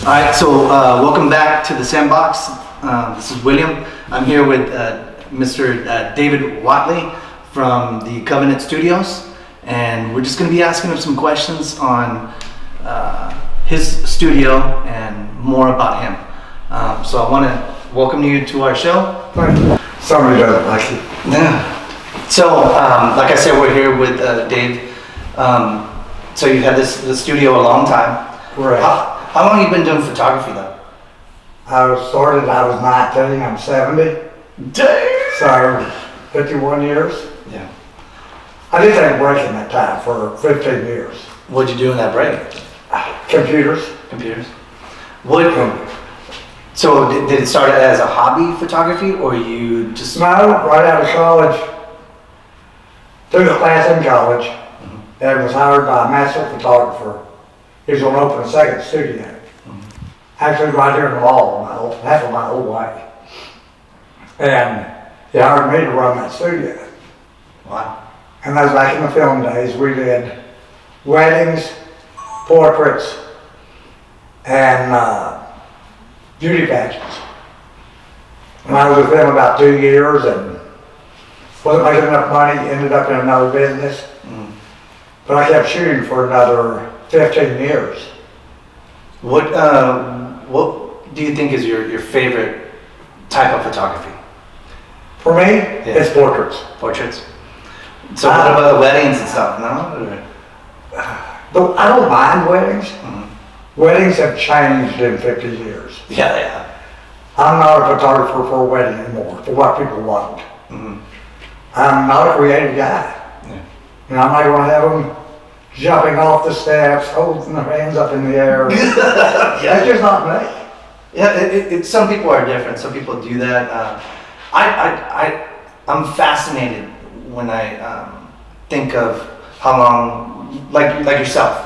All right, so welcome back to the Sandbox. This is William. I'm here with Mr. David Whatley from the Covenant Studios, and we're just going to be asking him some questions on his studio and more about him. So I want to welcome you to our show. Somebody doesn't like it. Yeah. So, like I said, we're here with Dave. So you've had this studio a long time. Right. How long have you been doing photography though? I was 19, I'm 70. Dang! So, 51 years. Yeah. I did take a break in that time for 15 years. What'd you do in that break? Computers. Computers. So did it start as a hobby photography, or you just? No, right out of college. Took a class in college and was hired by a master photographer. He was going to open a second studio. Actually right here in the mall, half of my old way. And he hired me to run that studio. Wow. And that was back in the film days. We did weddings, portraits, and beauty pageants. And I was with them about 2 years and wasn't making enough money, ended up in another business. But I kept shooting for another 15 years. What do you think is your favorite type of photography? For me, it's portraits. Portraits. So what about the weddings and stuff? No? But I don't mind weddings. Weddings have changed in 50 years. Yeah. I'm not a photographer for a wedding anymore, for what people want. I'm not a creative guy. And I'm not going to have them jumping off the steps, holding their hands up in the air. That's just not me. Yeah, some people are different. Some people do that. I'm fascinated when I think of how long, like yourself,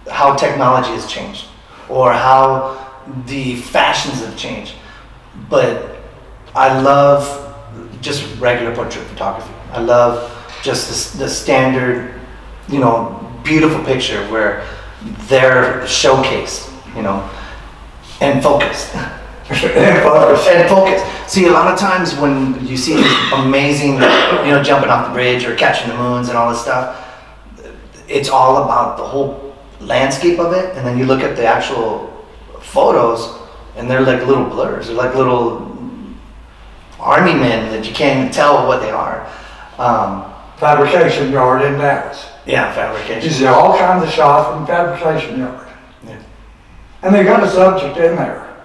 how technology has changed, or how the fashions have changed. But I love just regular portrait photography. I love just the standard, beautiful picture where they're showcased, and focused. And focused. See, a lot of times when you see these amazing, jumping off the bridge or catching the moons and all this stuff, it's all about the whole landscape of it, and then you look at the actual photos and they're like little blurs. They're like little army men that you can't even tell what they are. Fabrication yard in Dallas. Yeah, fabrication. You see all kinds of shots from fabrication yard. Yeah. And they got a subject in there.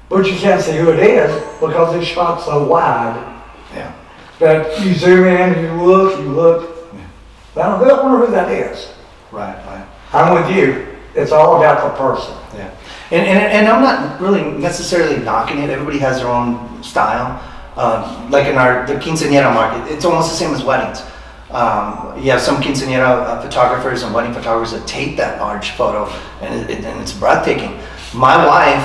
But you can't see who it is because it's shot so wide. Yeah. That you zoom in, you look. Yeah. I don't wonder who that is. Right. I'm with you. It's all about the person. Yeah. And I'm not really necessarily knocking it. Everybody has their own style. Like in the quinceañera market, it's almost the same as weddings. You have some quinceañera photographers and wedding photographers that take that large photo, and it's breathtaking. My wife,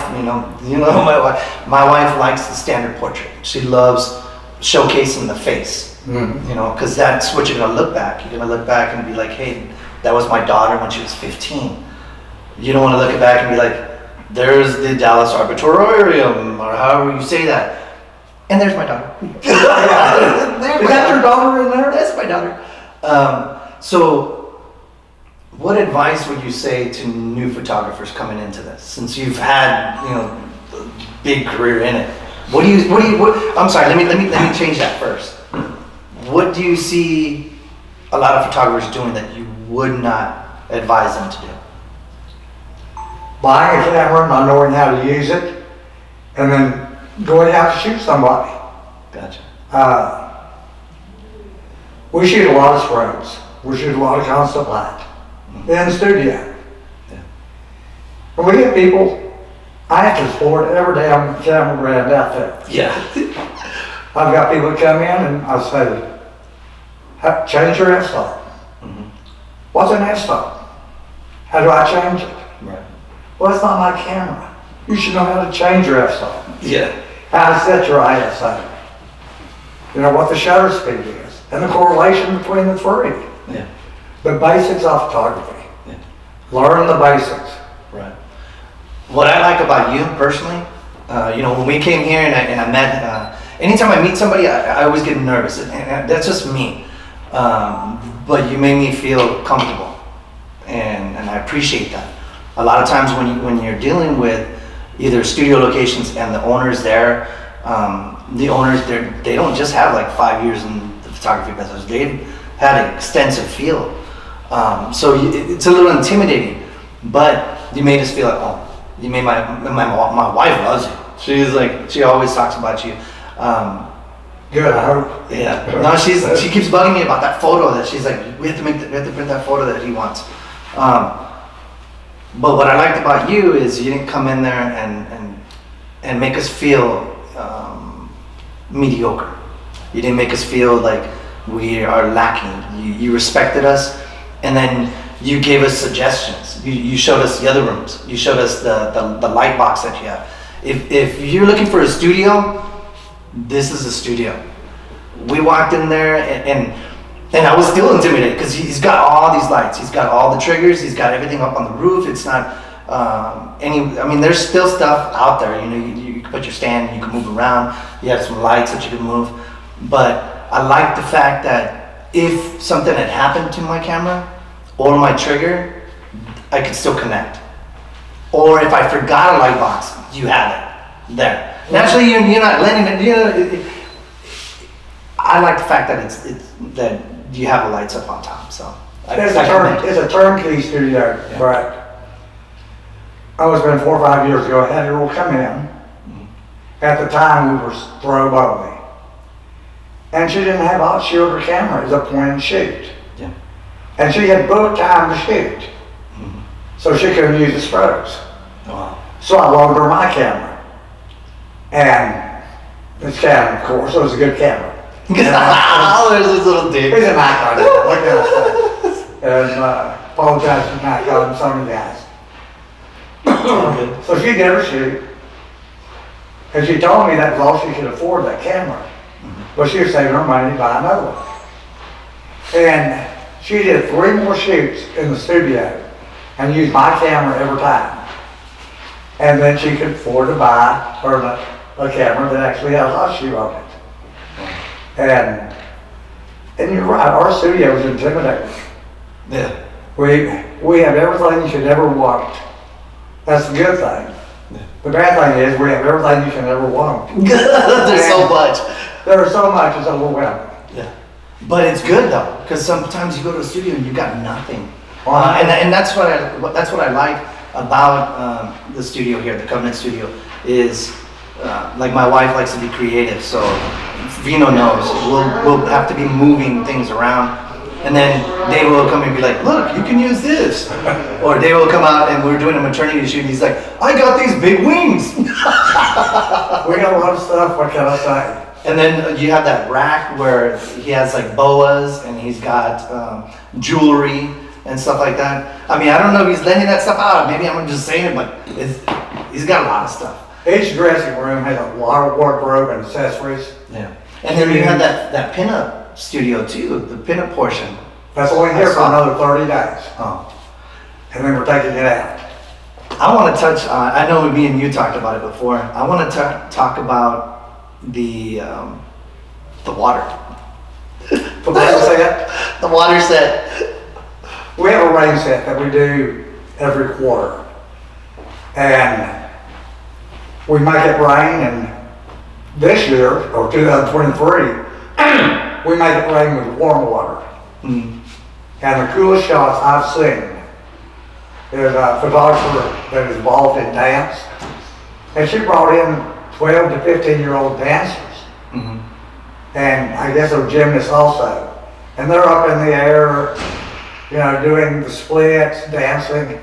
my wife likes the standard portrait. She loves showcasing the face, because that's what you're gonna look back. You're gonna look back and be like, hey, that was my daughter when she was 15. You don't want to look back and be like, there's the Dallas Arboretum, or however you say that. And there's my daughter. Is that your daughter in there? That's my daughter. So, what advice would you say to new photographers coming into this? Since you've had, a big career in it. I'm sorry. Let me change that first. What do you see a lot of photographers doing that you would not advise them to do? Buying a camera, not knowing how to use it, and then going out to shoot somebody. Gotcha. We shoot a lot of spreads. We shoot a lot of constant light in the studio. Yeah. When we get people, I have to support every damn camera brand out there. Yeah. I've got people that come in and I say, change your f-stop. What's an f-stop? How do I change it? Right. Well, it's not my camera. You should know how to change your f-stop. Yeah. How to set your ISO. What the shutter speed is, and the correlation between the three. Yeah. The basics of photography. Yeah. Learn the basics. Right. what I like about you personally, when we came here and I met, anytime I meet somebody, I always get nervous, and that's just me. But you made me feel comfortable, and I appreciate that. A lot of times when you're dealing with either studio locations and the owners there, the owners they don't just have like 5 years in the photography business. They've had an extensive field, so it's a little intimidating. But you made us feel like, oh, you made my wife loves you. She always talks about you. Good, I hope. Yeah. No, she keeps bugging me about that photo that she's like, we have to print that photo that he wants. But what I liked about you is you didn't come in there and make us feel mediocre. You didn't make us feel like we are lacking. You respected us, and then you gave us suggestions. You showed us the other rooms. You showed us the light box that you have. If you're looking for a studio, this is a studio. We walked in there and I was still intimidated because he's got all these lights. He's got all the triggers. He's got everything up on the roof. It's not there's still stuff out there. You can put your stand, you can move around. You have some lights that you can move. But I like the fact that if something had happened to my camera or my trigger, I could still connect. Or if I forgot a light box, you have it there. Naturally, you're not letting it. I like the fact that it's that you have the lights up on top. So it's a turnkey studio, yeah. But it's been 4 or 5 years ago. I had a girl come in. Mm-hmm. At the time, we were strobe only, and she didn't have hot shield or camera. It was a point and shoot. Yeah. And she had booked time to shoot, mm-hmm. So she couldn't use the strobes. Oh, wow. So I loaned her my camera, and this camera, of course, it was a good camera. There's this little dick. He's a Nikon. What can I say? And apologize to Nikon and Sony guys. So she never shoot, and she told me that was all she could afford, that camera. Mm-hmm. But she was saving her money to buy another one. And she did 3 more shoots in the studio and used my camera every time. And then she could afford to buy her a camera that actually had a hot shoe on it. And you're right, our studio is intimidating. Yeah. We have everything you could ever want. That's the good thing. Yeah. The bad thing is we have everything you can ever want. There's so much. There's so much, it's overwhelming. Yeah. But it's good though, because sometimes you go to a studio and you got nothing. And that's what I like about the studio here, the Covenant Studio, is like my wife likes to be creative, so Vino knows we'll have to be moving things around, and then David will come and be like, look, you can use this. Or David will come out and we're doing a maternity shoot and he's like, I got these big wings. We got a lot of stuff, what can I say? And then you have that rack where he has like boas and he's got jewelry and stuff like that. I mean, I don't know if he's lending that stuff out. Maybe I'm just saying it, but he's got a lot of stuff. Each dressing room has a lot of wardrobe and accessories. Yeah. And then you have that pinup studio too, the pinup portion. That's only here for another 30 days. Oh. And then we're taking it out. I want to touch on, I know me and you talked about it before. I want to talk about the water. The water set? The water set. We have a rain set that we do every quarter. And we make it rain, and this year, or 2023, we make it rain with warm water. Mm. And the coolest shots I've seen is a photographer that is involved in dance. And she brought in 12 to 15-year-old dancers. Mm-hmm. And I guess they're gymnasts also. And they're up in the air, doing the splits, dancing.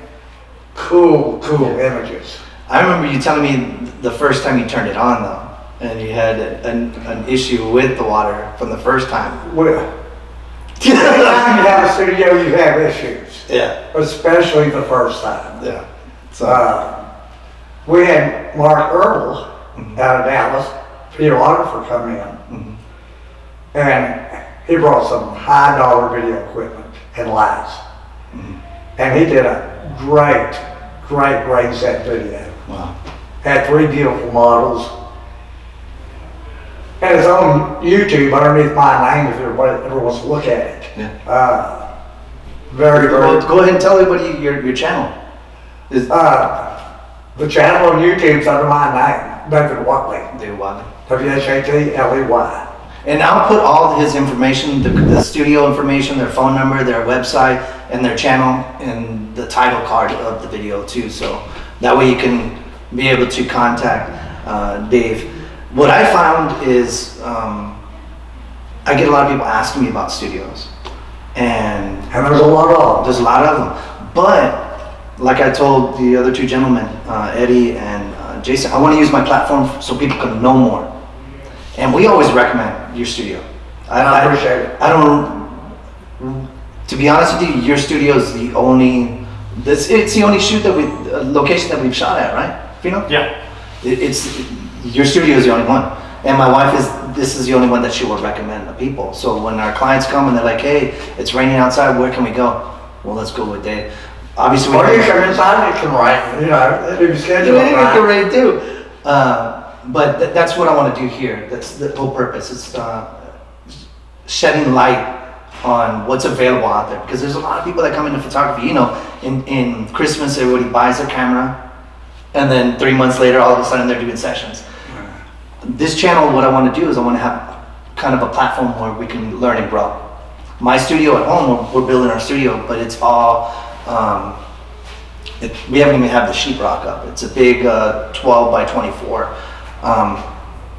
Cool images. I remember you telling me the first time you turned it on though, and you had an issue with the water from the first time. Well, anytime you have a studio, you have issues. Yeah. Especially the first time. Yeah. So we had Mark Earl out of Dallas, videographer, come in. Mm-hmm. And he brought some high dollar video equipment and lights. Mm-hmm. And he did a great rain set video. Wow. Had 3 beautiful models. And it's on YouTube underneath my name if everybody ever wants to look at it. Yeah. Very, very. Well, go ahead and tell everybody your channel. The channel on YouTube's under my name, David Whatley. David Whatley. Whatley. And I'll put all his information, the studio information, their phone number, their website, and their channel in the title card of the video too. So that way you can be able to contact Dave. What I found is I get a lot of people asking me about studios. And there's a lot of them. There's a lot of them. But like I told the other 2 gentlemen, Eddie and Jason, I want to use my platform so people can know more. And we always recommend your studio. I appreciate it. I don't, to be honest with you, your studio is the only, it's the only location that we've shot at, right, Fino? Yeah. Your studio is the only one. And my wife this is the only one that she would recommend to people. So when our clients come and they're like, hey, it's raining outside, where can we go? Well, let's go with Dave. Obviously, or you come inside, it can rain, if you schedule it it right. can rain too. But that's what I want to do here. That's the whole purpose. It's shedding light on what's available out there. Because there's a lot of people that come into photography. In Christmas, everybody buys a camera, and then 3 months later, all of a sudden, they're doing sessions. This channel, what I want to do is I want to have kind of a platform where we can learn and grow. My studio at home, we're building our studio, but it's all, we haven't even had the sheetrock up. It's a big 12 by 24.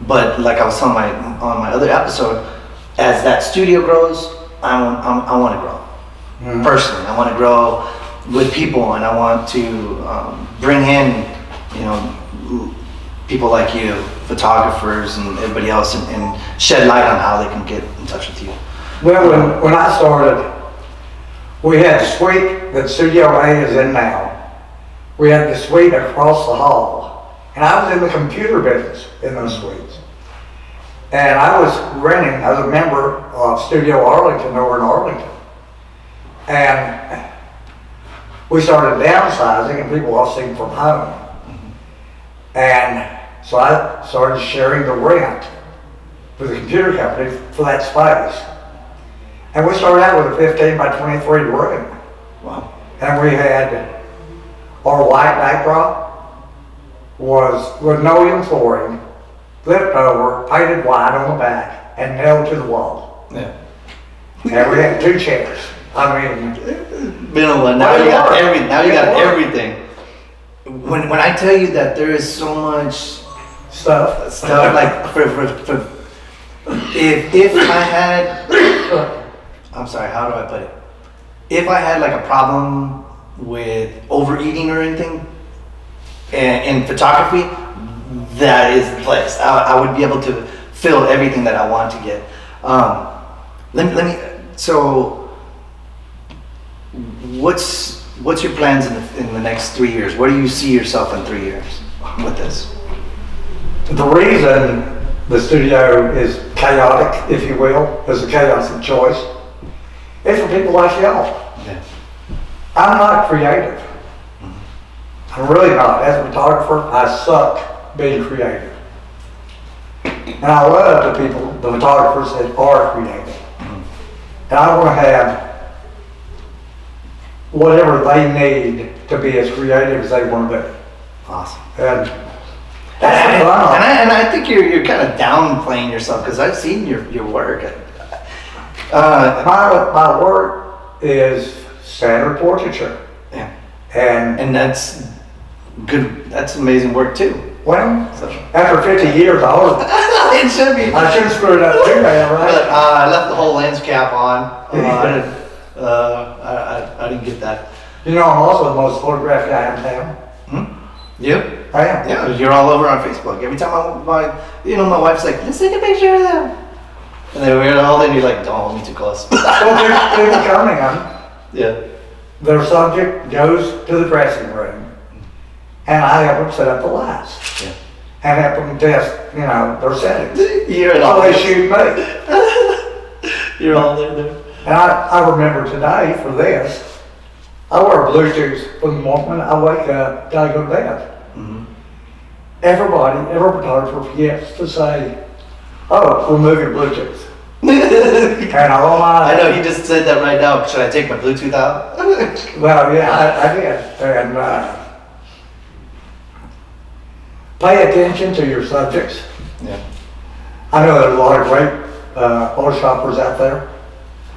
But like I was telling on my other episode, as that studio grows, I want to grow. Personally, I want to grow with people, and I want to bring in, people like you, photographers and everybody else, and shed light on how they can get in touch with you. Well, when I started, we had the suite that Studio A is in now. We had the suite across the hall. And I was in the computer business in those suites. And I was renting as a member of Studio Arlington over in Arlington. And we started downsizing and people lost things from home. And so I started sharing the rent with the computer company for that space. And we started out with a 15 by 23 room. Wow. And we had our white backdrop was linoleum flooring, flipped over, painted white on the back, and nailed to the wall. Yeah. And we had 2 chairs. I mean, now you got everything. When I tell you that there is so much stuff like for if I had, I'm sorry, how do I put it? If I had like a problem with overeating or anything in photography, that is the place. I would be able to fill everything that I want to get. Let me. So, what's your plans in the next 3 years? Where do you see yourself in 3 years with this? The reason the studio is chaotic, if you will, is a chaos of choice, is for people like y'all. Yeah. I'm not creative. I'm really not. As a photographer, I suck being creative. And I love the people, the photographers that are creative. And I want to have whatever they need to be as creative as they want to be. Awesome. And that's fun. And I think you're kind of downplaying yourself, because I've seen your work. My work is standard portraiture. Yeah. And that's good. That's amazing work too. Well, So. after 50 years, It should be. I should screw it up too, man, right? But, I left the whole lens cap on. I didn't get that. You know, I'm also the most photographed guy in town. You? I am. Yeah, you're all over on Facebook. Every time my wife's like, let's take a picture of them. And then we're all in, you're like, don't hold me too close. Well, there's people coming. Yeah. Their subject goes to the dressing room, and I help them set up the lights. Yeah. And help them test, their settings. You're So they shoot me. You're all there. And I remember today for this, I wear blue shoes from the moment I wake up till I go to bed. every photographer forgets to say, oh, we're moving Bluetooth. And all I know you just said that right now. Should I take my Bluetooth out? Well, yeah, I did. And pay attention to your subjects. Yeah. I know there's a lot of great photoshoppers out there.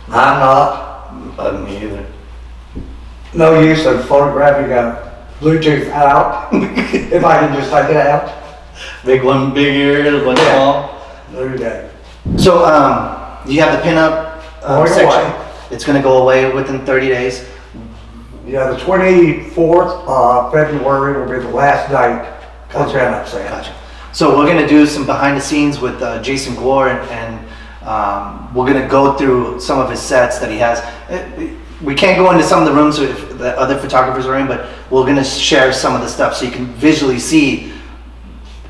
I'm not. Me either. No use of photographing a Bluetooth out, if I can just take it out. Make one bigger, one small. There you go. So, you have the pinup Going section. away. It's going to go away within 30 days. Yeah, the 24th of February will be the last date for pinup sale. Gotcha. So we're going to do some behind the scenes with Jason Gore, and we're going to go through some of his sets that he has. We can't go into some of the rooms that other photographers are in, but we're going to share some of the stuff so you can visually see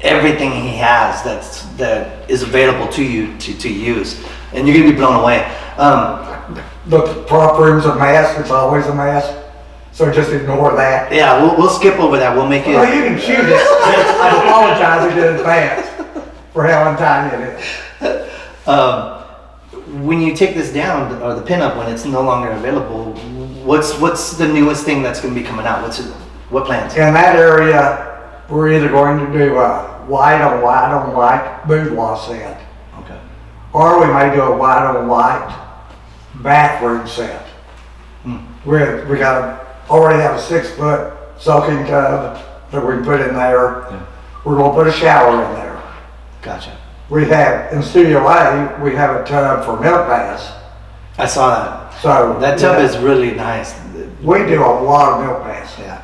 everything he has that is available to you to use, and you're going to be blown away. The prop room's a mess. It's always a mess. So just ignore that. Yeah, we'll skip over that. We'll make it. Well, you can shoot it. I apologize in advance for how untimely it is. When you take this down, or the pinup, when it's no longer available, what's the newest thing that's going to be coming out? What plans? In that area, we're either going to do a white on white boudoir set, Okay. or we may do a white on white bathroom set. We already have a 6-foot soaking tub that we can put in there. Yeah. We're going to put a shower in there. Gotcha. We have, in Studio A, we have a tub for milk baths. I saw that. So That tub is really nice. we do a lot of milk baths. Yeah.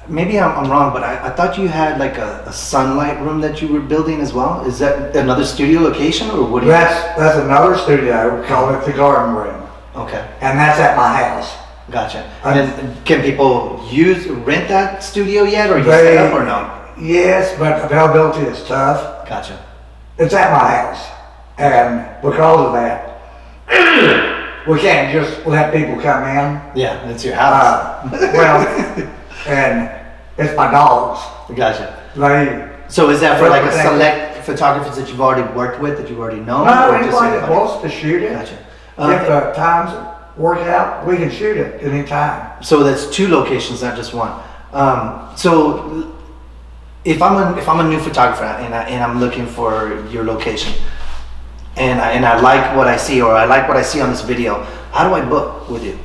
Maybe I'm wrong, but I thought you had like a sunlight room that you were building as well. Is that another studio location, or what do you? That's another studio. We call it the garden room, Okay. and that's at my house. Gotcha. And then can people rent that studio yet, or you set up or no? Yes, but availability is tough. Gotcha. It's at my house, and because of that, we can't just let people come in. Yeah, it's your house. Well, and it's my dogs. Gotcha. They So is that for like a Protect- select photographers that you've already worked with, that you've already known? no, or just anybody that anybody? wants to shoot it. Gotcha. If the times work out, we can shoot it anytime. So that's 2 locations, not just one. So if I'm a new photographer and I'm looking for your location, and I like what I see, or I like what I see on this video, how do I book with you?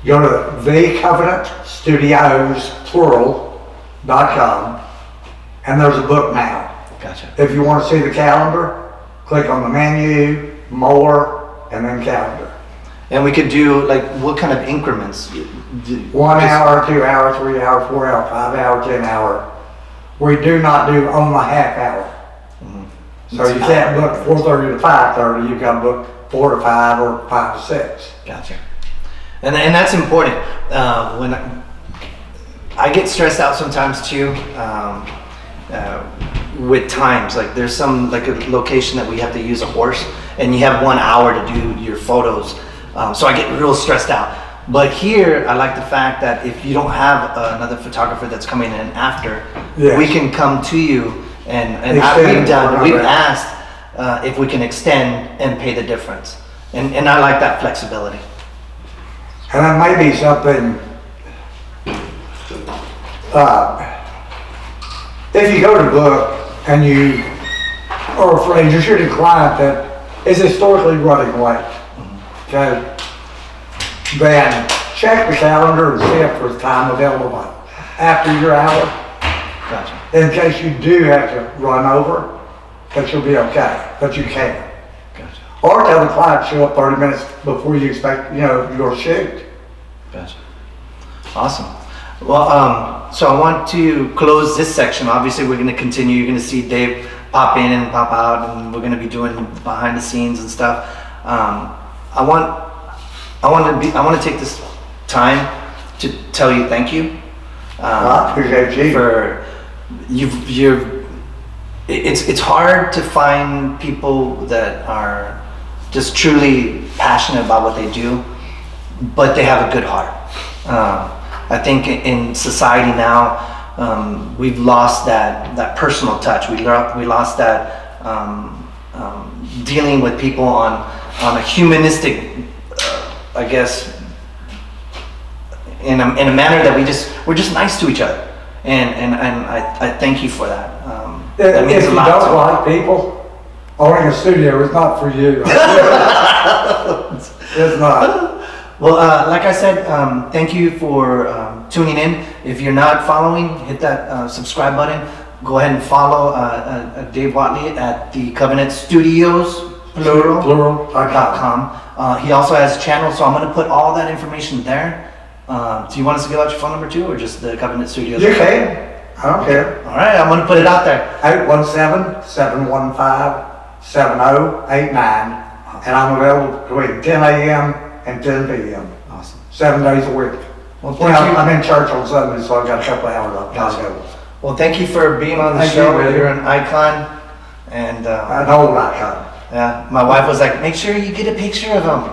Go to The Covenant Studios, plural.com, and there's a book now. Gotcha. If you want to see the calendar, click on the menu, more, and then calendar. And we could do like what kind of increments? 1 hour, 2 hour, 3 hour, 4 hour, 5 hour, 10 hour. We do not do on the half hour. So you can't book 4:30 to 5:30. You got to book 4 to 5 or 5 to 6. Gotcha. And that's important. When I get stressed out sometimes too, with times. Like there's some, like a location that we have to use a horse, and you have 1 hour to do your photos. So I get real stressed out. But here, I like the fact that if you don't have another photographer that's coming in after, Yes. we can come to you and Extend we've for asked if we can extend and pay the difference. And I like that flexibility. And that may be something, if you go to book and you are afraid you're shooting a client that is historically running late, okay, then check the calendar and see if there's time available after your hour, Gotcha. in case you do have to run over, that you'll be okay, that you can. Gotcha. Or tell the client to show up 30 minutes before you expect, your shoot. Gotcha. Awesome. Well, so I want to close this section. Obviously, we're going to continue. You're going to see Dave pop in and pop out, and we're going to be doing behind the scenes and stuff. I want to take this time to tell you thank you. I appreciate you. For it's hard to find people that are just truly passionate about what they do, but they have a good heart. I think in society now, we've lost that personal touch. We lost that dealing with people on a humanistic, I guess, in a manner that we're just nice to each other. And I thank you for that. That means If a you lot to don't me. like people, owning a studio is not for you. It's not. Well, like I said, thank you for tuning in. If you're not following, hit that subscribe button. Go ahead and follow Dave Whatley at the Covenant Studios, plural.com. He also has channels, so I'm going to put all that information there. Do you want us to give out your phone number too, or just the Covenant Studios? You can. I don't care. All right, I'm going to put it out there. 817-715-7089. And I'm available between 10 a.m. and 10 p.m. Awesome. 7 days a week. Well, thank you. I'm in church on Sunday, so I've got a couple of hours up. Gotcha. Well, thank you for being on the Thank show. you. You're an icon. And An old icon. yeah, my wife was like, make sure you get a picture of him.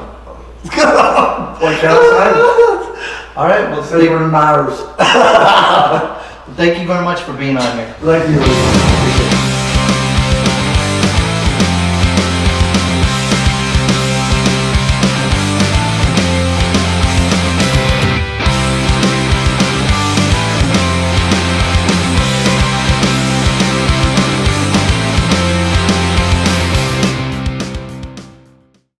What shall I say? All right, well, Silver and Myers. thank you very much for being on here. Thank you.